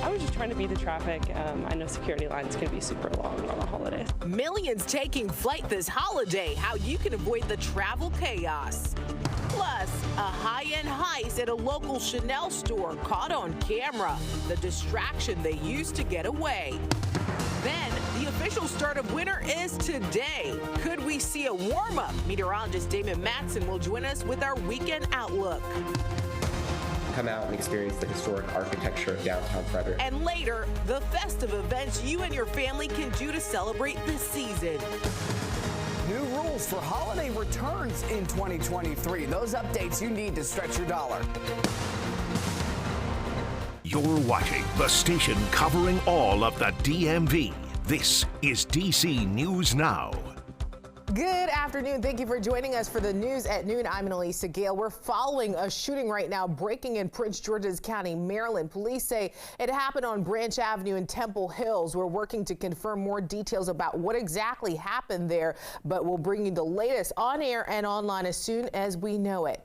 I was just trying to beat the traffic. I know security lines can be super long on the holidays. Millions taking flight this holiday. How you can avoid the travel chaos. Plus, a high-end heist at a local Chanel store caught on camera. The distraction they used to get away. Then, the official start of winter is today. Could we see a warm-up? Meteorologist Damon Matson will join us with our weekend outlook. Come out and experience the historic architecture of downtown Frederick. And later, the festive events you and your family can do to celebrate this season. New rules for holiday returns in 2023. Those updates you need to stretch your dollar. You're watching the station covering all of the DMV. This is DC News Now. Good afternoon. Thank you for joining us for the news at noon. I'm Annalisa Gale. We're following a shooting right now breaking in Prince George's County, Maryland. Police say it happened on Branch Avenue in Temple Hills. We're working to confirm more details about what exactly happened there, but we'll bring you the latest on air and online as soon as we know it.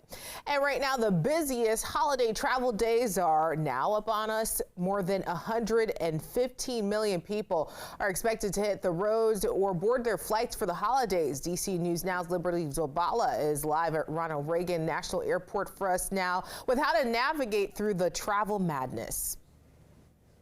And right now, the busiest holiday travel days are now upon us. More than 115 million people are expected to hit the roads or board their flights for the holidays. DC News Now's Liberty Zabala is live at Ronald Reagan National Airport for us now with how to navigate through the travel madness.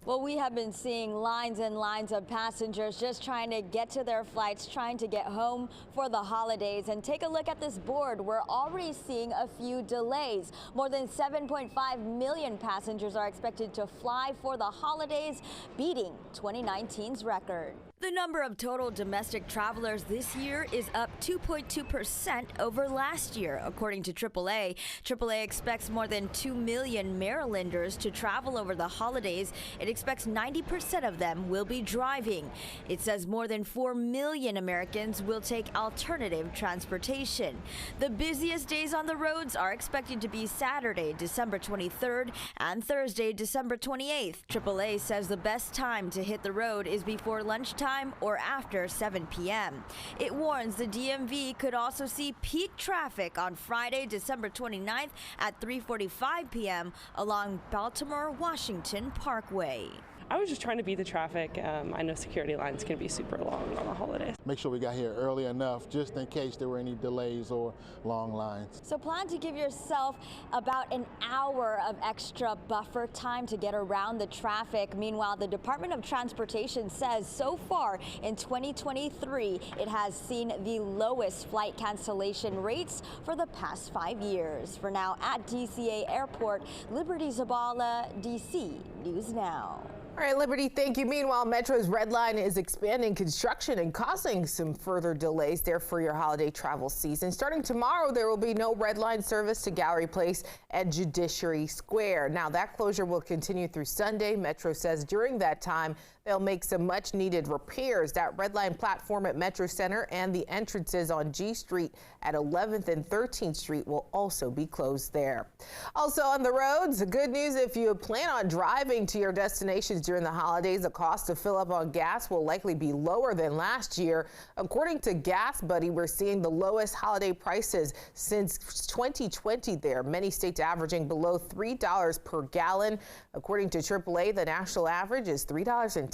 Well, we have been seeing lines and lines of passengers just trying to get to their flights, trying to get home for the holidays. And take a look at this board. We're already seeing a few delays. More than 7.5 million passengers are expected to fly for the holidays, beating 2019's record. The number of total domestic travelers this year is up 2.2% over last year, according to AAA. AAA expects more than 2 million Marylanders to travel over the holidays. It expects 90% of them will be driving. It says more than 4 million Americans will take alternative transportation. The busiest days on the roads are expected to be Saturday, December 23rd and Thursday, December 28th. AAA says the best time to hit the road is before lunchtime or after 7 p.m. It warns the DMV could also see peak traffic on Friday, December 29th at 3:45 p.m. along Baltimore-Washington Parkway. I was just trying to beat the traffic. I know security lines can be super long on the holidays. Make sure we got here early enough just in case there were any delays or long lines. So plan to give yourself about an hour of extra buffer time to get around the traffic. Meanwhile, the Department of Transportation says so far in 2023, it has seen the lowest flight cancellation rates for the past 5 years. For now, at DCA Airport, Liberty Zabala, DC News Now. All right, Liberty, thank you. Meanwhile, Metro's Red Line is expanding construction and causing some further delays there for your holiday travel season. Starting tomorrow, there will be no Red Line service to Gallery Place at Judiciary Square. Now, that closure will continue through Sunday. Metro says during that time, they'll make some much needed repairs. That Red Line platform at Metro Center and the entrances on G Street at 11th and 13th Street will also be closed there. Also on the roads, good news if you plan on driving to your destinations during the holidays, the cost to fill up on gas will likely be lower than last year. According to Gas Buddy, we're seeing the lowest holiday prices since 2020 there. Many states averaging below $3 per gallon. According to AAA, the national average is $3.10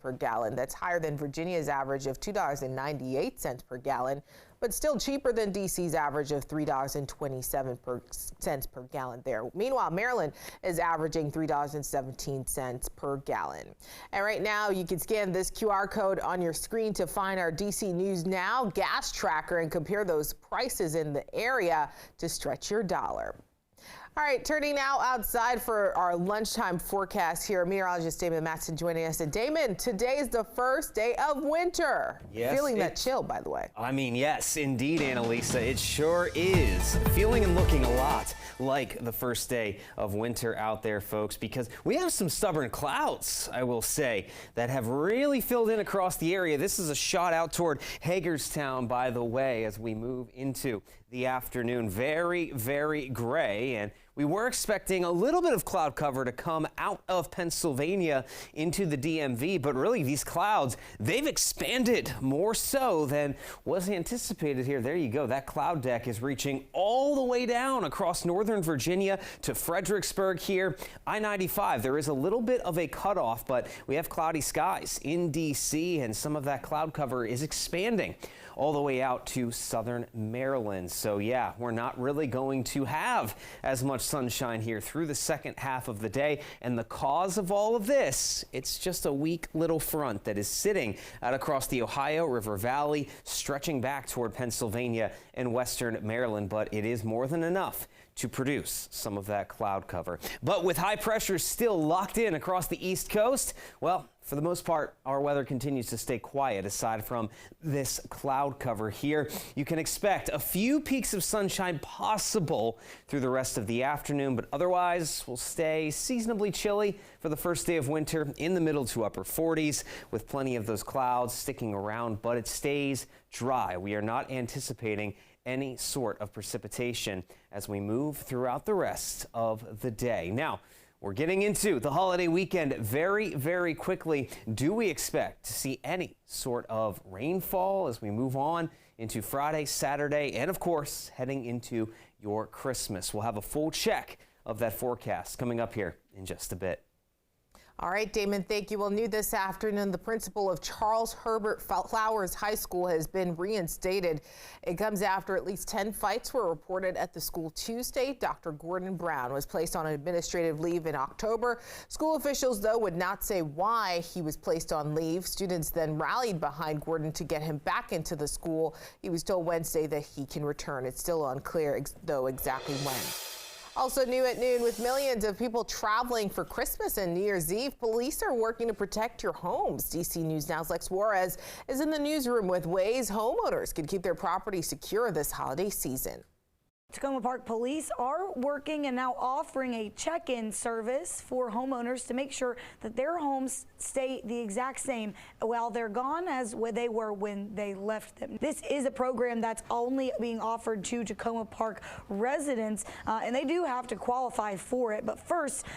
per gallon. That's higher than Virginia's average of $2.98 per gallon, but still cheaper than DC's average of $3.27 per gallon there. Meanwhile, Maryland is averaging $3.17 per gallon. And right now, you can scan this QR code on your screen to find our DC News Now gas tracker and compare those prices in the area to stretch your dollar. All right, turning now outside for our lunchtime forecast here. Meteorologist Damon Matson joining us. And Damon, today is the first day of winter. Yes, feeling that chill, by the way. I mean, yes, indeed, Annalisa. It sure is. Feeling and looking a lot like the first day of winter out there, folks, because we have some stubborn clouds, I will say, that have really filled in across the area. This is a shot out toward Hagerstown, by the way, as we move into the afternoon. Very, very gray, and We were expecting a little bit of cloud cover to come out of Pennsylvania into the DMV, but really these clouds, they've expanded more so than was anticipated here. There you go. That cloud deck is reaching all the way down across northern Virginia to Fredericksburg here. I-95, there is a little bit of a cutoff, but we have cloudy skies in D.C. and some of that cloud cover is expanding all the way out to southern Maryland. So yeah, we're not really going to have as much sunshine here through the second half of the day. And the cause of all of this, it's just a weak little front that is sitting out across the Ohio River Valley, stretching back toward Pennsylvania and western Maryland. But it is more than enough to produce some of that cloud cover. But with high pressure still locked in across the East Coast, well, for the most part, our weather continues to stay quiet aside from this cloud cover here. You can expect a few peaks of sunshine possible through the rest of the afternoon, but otherwise we'll stay seasonably chilly for the first day of winter in the middle to upper 40s with plenty of those clouds sticking around, but it stays dry. We are not anticipating any sort of precipitation as we move throughout the rest of the day. Now, we're getting into the holiday weekend very, very quickly. Do we expect to see any sort of rainfall as we move on into Friday, Saturday, and of course, heading into your Christmas? We'll have a full check of that forecast coming up here in just a bit. All right, Damon, thank you. Well, new this afternoon, the principal of Charles Herbert Flowers High School has been reinstated. It comes after at least 10 fights were reported at the school Tuesday. Dr. Gordon Brown was placed on administrative leave in October. School officials, though, would not say why he was placed on leave. Students then rallied behind Gordon to get him back into the school. He was told Wednesday that he can return. It's still unclear, though, exactly when. Also new at noon, with millions of people traveling for Christmas and New Year's Eve, police are working to protect your homes. DC News Now's Lex Juarez is in the newsroom with ways homeowners can keep their property secure this holiday season. Tacoma Park Police are working and now offering a check-in service for homeowners to make sure that their homes stay the exact same while they're gone as they were when they left them. This is a program that's only being offered to Tacoma Park residents, and they do have to qualify for it. But first,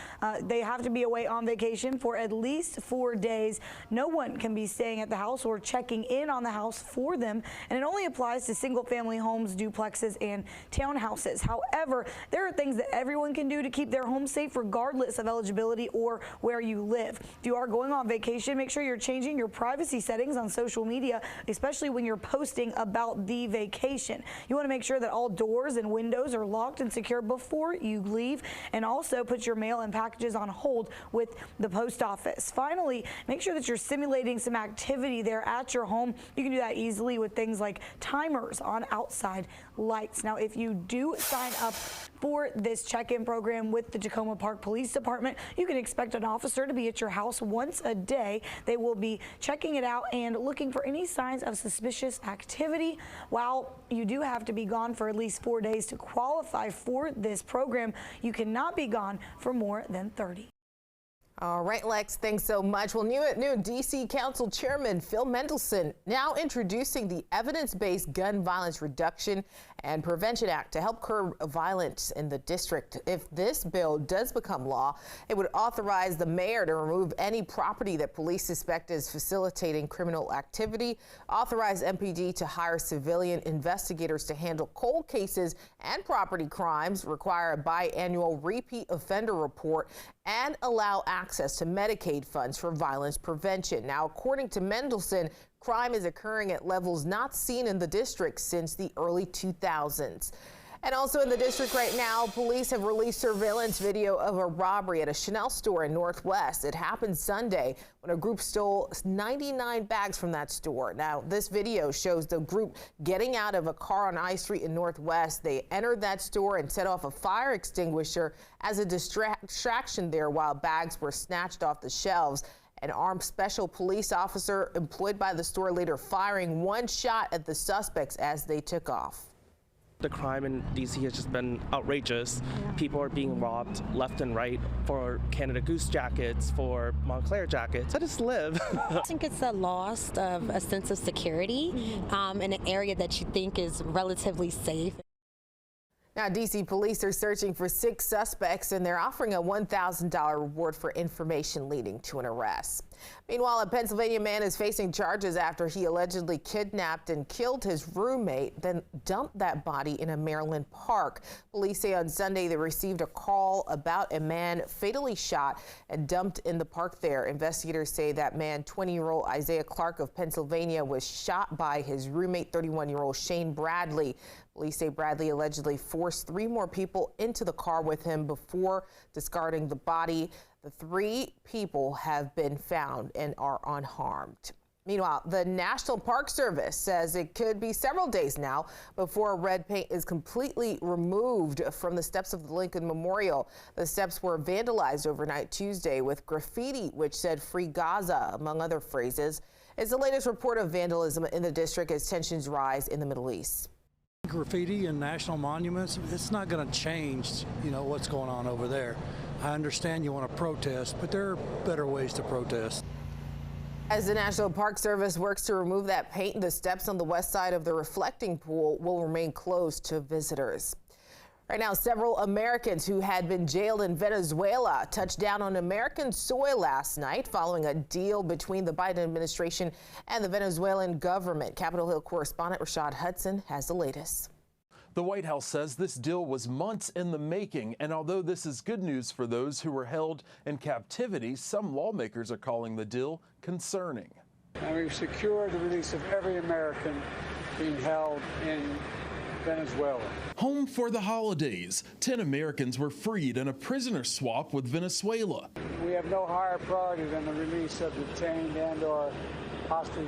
they have to be away on vacation for at least 4 days. No one can be staying at the house or checking in on the house for them, and it only applies to single-family homes, duplexes, and townhouses. However, there are things that everyone can do to keep their home safe regardless of eligibility or where you live. If you are going on vacation, make sure you're changing your privacy settings on social media, especially when you're posting about the vacation. You want to make sure that all doors and windows are locked and secure before you leave, and also put your mail and packages on hold with the post office. Finally, make sure that you're simulating some activity there at your home. You can do that easily with things like timers on outside lights. Now, if you do sign up for this check-in program with the Tacoma Park Police Department, you can expect an officer to be at your house once a day. They will be checking it out and looking for any signs of suspicious activity. While you do have to be gone for at least 4 days to qualify for this program, you cannot be gone for more than 30. All right, Lex, thanks so much. Well, new at noon, D.C. Council Chairman Phil Mendelson now introducing the Evidence-Based Gun Violence Reduction and Prevention Act to help curb violence in the district. If this bill does become law, it would authorize the mayor to remove any property that police suspect is facilitating criminal activity, authorize MPD to hire civilian investigators to handle cold cases and property crimes, require a biannual repeat offender report, and allow access to Medicaid funds for violence prevention. Now, according to Mendelson, crime is occurring at levels not seen in the district since the early 2000s. And also in the district right now, police have released surveillance video of a robbery at a Chanel store in Northwest. It happened Sunday when a group stole 99 bags from that store. Now, this video shows the group getting out of a car on I Street in Northwest. They entered that store and set off a fire extinguisher as a distraction there while bags were snatched off the shelves. An armed special police officer employed by the store later firing one shot at the suspects as they took off. The crime in D.C. has just been outrageous. People are being robbed left and right for Canada Goose jackets, for Montclair jackets. I just live. I think it's a loss of a sense of security in an area that you think is relatively safe. Now, D.C. police are searching for 6 suspects, and they're offering a $1,000 reward for information leading to an arrest. Meanwhile, a Pennsylvania man is facing charges after he allegedly kidnapped and killed his roommate, then dumped that body in a Maryland park. Police say on Sunday they received a call about a man fatally shot and dumped in the park there. Investigators say that man, 20-year-old Isaiah Clark of Pennsylvania, was shot by his roommate, 31-year-old Shane Bradley. Police say Bradley allegedly forced 3 more people into the car with him before discarding the body. The 3 people have been found and are unharmed. Meanwhile, the National Park Service says it could be several days now before red paint is completely removed from the steps of the Lincoln Memorial. The steps were vandalized overnight Tuesday with graffiti which said "Free Gaza," among other phrases. It's the latest report of vandalism in the district as tensions rise in the Middle East. Graffiti and national monuments, it's not going to change, what's going on over there. I understand you want to protest, but there are better ways to protest. As the National Park Service works to remove that paint, the steps on the west side of the reflecting pool will remain closed to visitors. Right now, several Americans who had been jailed in Venezuela touched down on American soil last night following a deal between the Biden administration and the Venezuelan government. Capitol Hill correspondent Rashad Hudson has the latest. The White House says this deal was months in the making, and although this is good news for those who were held in captivity, some lawmakers are calling the deal concerning. And we've secured the release of every American being held in Venezuela. Home for the holidays. 10 Americans were freed in a prisoner swap with Venezuela. We have no higher priority than the release of detained and/or hostage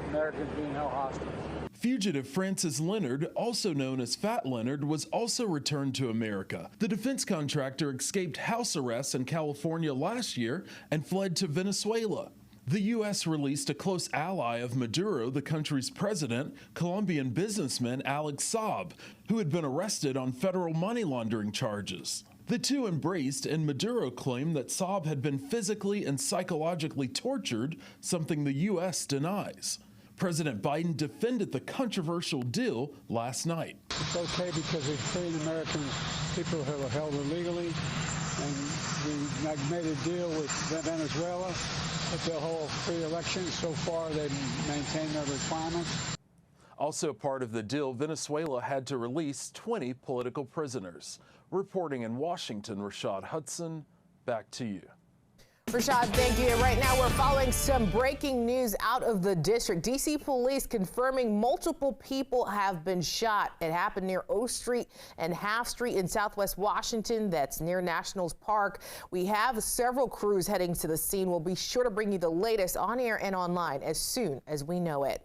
Americans being held hostage. Fugitive Francis Leonard, also known as Fat Leonard, was also returned to America. The defense contractor escaped house arrest in California last year and fled to Venezuela. The U.S. released a close ally of Maduro, the country's president, Colombian businessman Alex Saab, who had been arrested on federal money laundering charges. The two embraced, and Maduro claimed that Saab had been physically and psychologically tortured, something the U.S. denies. President Biden defended the controversial deal last night. It's okay because we've freed American people who were held illegally, and we made a deal with Venezuela that they'll hold free elections. So far, they've maintained their requirements. Also part of the deal, Venezuela had to release 20 political prisoners. Reporting in Washington, Rashad Hudson, back to you. Rashad, thank you. And right now we're following some breaking news out of the district. D.C. police confirming multiple people have been shot. It happened near O Street and Half Street in Southwest Washington. That's near Nationals Park. We have several crews heading to the scene. We'll be sure to bring you the latest on air and online as soon as we know it.